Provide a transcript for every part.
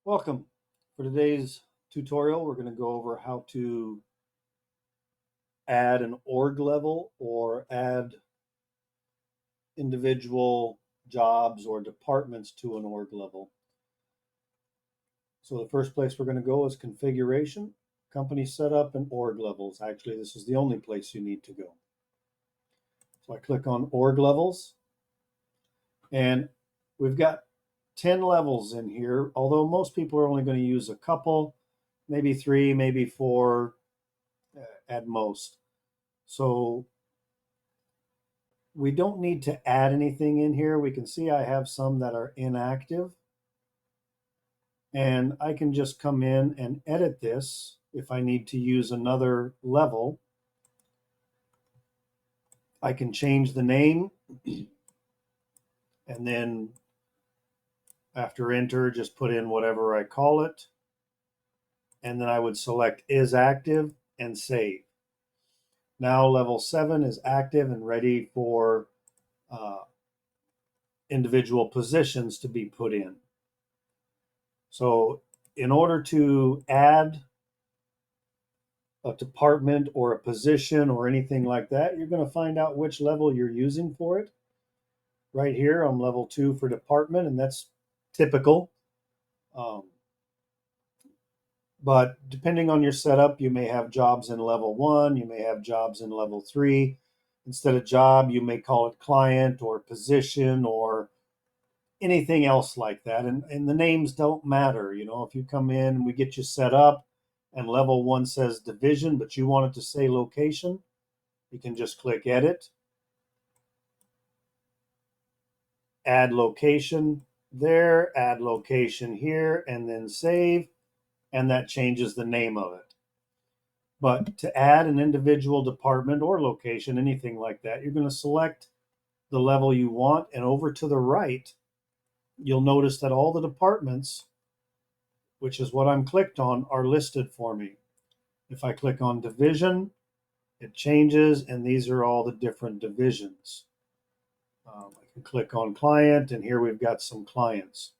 Welcome. For today's tutorial, we're going to go over how to add an org level or add individual jobs or departments to an org level. So the first place we're going to go is configuration, company setup, and org levels. Actually, this is the only place you need to go. So I click on org levels, and we've got 10 levels in here, although most people are only going to use a couple, maybe three, maybe four at most. So we don't need to add anything in here. We can see I have some that are inactive, and I can just come in and edit this if I need to use another level. I can change the name, and then after enter, just put in whatever I call it. And then I would select is active and save. Now level 7 is active and ready for individual positions to be put in. So in order to add a department or a position or anything like that, you're going to find out which level you're using for it. Right here, I'm level 2 for department, and that's typical. But depending on your setup, you may have jobs in level 1, you may have jobs in level 3. Instead of job, you may call it client or position or anything else like that. And the names don't matter. You know, if you come in and we get you set up and level 1 says division, but you want it to say location, you can just click edit, add location there, add location here, and then save, and that changes the name of it. But to add an individual department or location, anything like that, you're going to select the level you want, and over to the right, you'll notice that all the departments, which is what I'm clicked on, are listed for me. If I click on division, it changes, and these are all the different divisions. I can click on client, and here we've got some clients.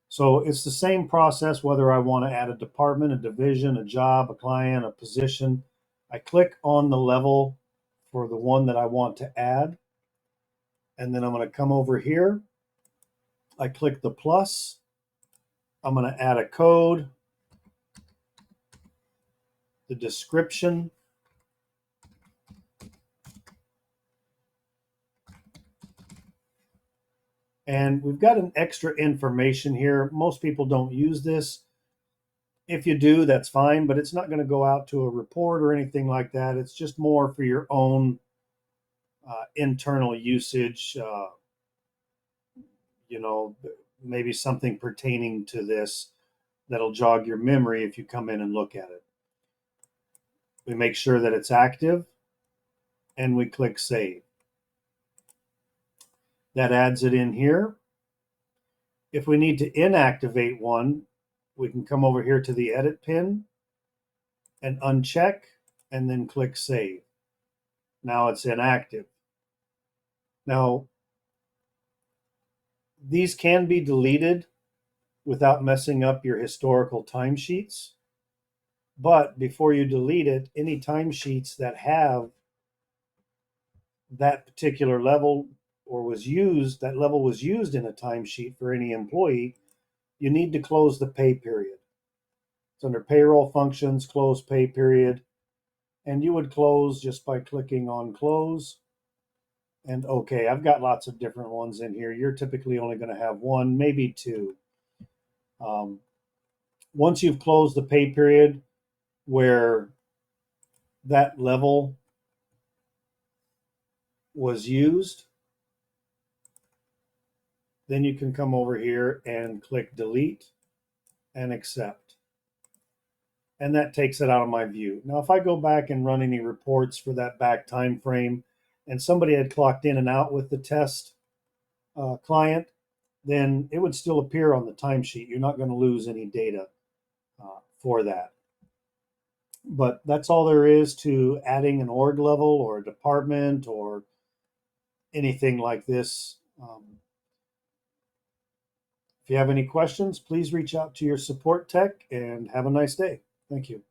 So it's the same process whether I want to add a department, a division, a job, a client, a position. I click on the level for the one that I want to add, and then I'm going to come over here. I click the plus. I'm going to add a code, the description, and we've got an extra information here. Most people don't use this. If you do, that's fine, but it's not going to go out to a report or anything like that. It's just more for your own internal usage. You know, maybe something pertaining to this that'll jog your memory if you come in and look at it. We make sure that it's active, and we click save. That adds it in here. If we need to inactivate one, we can come over here to the edit pin and uncheck, and then click save. Now it's inactive. Now, these can be deleted without messing up your historical timesheets. But before you delete it, any timesheets that have that particular level or was used, that level was used in a timesheet for any employee, you need to close the pay period. It's under payroll functions, close pay period, and you would close just by clicking on close. And okay, I've got lots of different ones in here. You're typically only going to have one, maybe two. Once you've closed the pay period where that level was used, then you can come over here and click delete and accept. And that takes it out of my view. Now, if I go back and run any reports for that back time frame and somebody had clocked in and out with the test client, then it would still appear on the timesheet. You're not going to lose any data for that. But that's all there is to adding an org level or a department or anything like this. If you have any questions, please reach out to your support tech and have a nice day. Thank you.